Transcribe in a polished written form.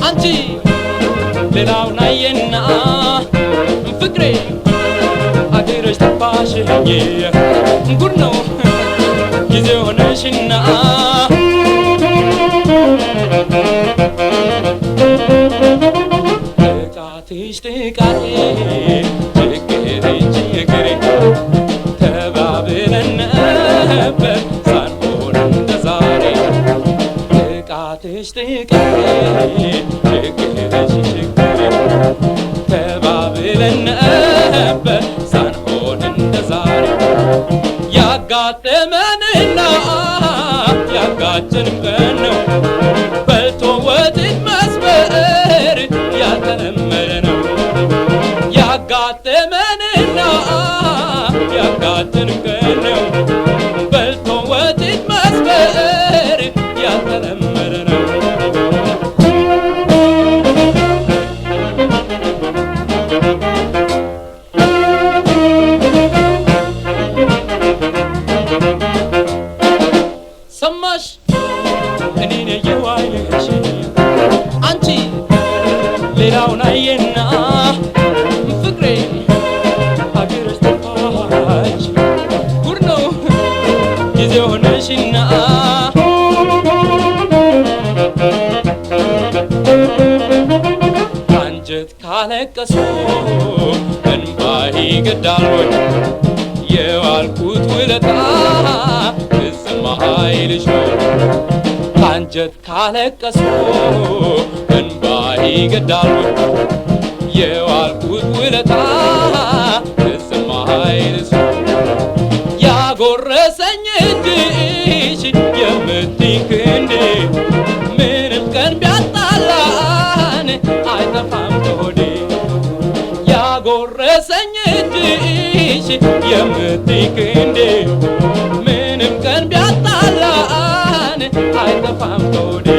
አንቺ ሌላው ናየና ፍቅሬ አገረሽ ተፋሽኝ ጉድ ነው ጊዜ ሆነሽና ጥቃትሽ ጥቃቴ ችግርሽ ችግሬ ተባብለን ነበር ሳንሆን እንደዛሬ ጥቃትሽ ጥቃቴ ችግርሽ ችግሬ ተባብለን ነበር ሳንሆን እንደዛሬ ያጋጠመንና ያጋጨን ቀን ነው በልቶ ወጥት መስበር ያልተለመደ ነው ያጋጠመንና ያጋጨን ቀን ነው በልቶ ወጥት መስበር ያልተለመደ ነው ሰማሽ እኔን የዋይልሽ አንቺ ሌላው ናየና ፍቅሬ አገረሽ ተፋች ጉድ ነው ጊዜ ሆነሽና አንጀት ካለቀሱ እንባይ ገዳልወኝ የዋልኩት ውለታ ኃይልሽ አንጀት ካለቀሱ እንባይ ገዳሉ የዋልኩት ውለታ እስማ ኃይልሽ ያጎረሰኝ እጅሽ የምትይ ክንዴ ምንም ቀን ቢያጣላን አይጠፋም ከሆዴ ያጎረሰኝ እጅሽ የምትይ ክንዴ ምንም ቀን ቢያጣላን አይጠፋም ከሆዴ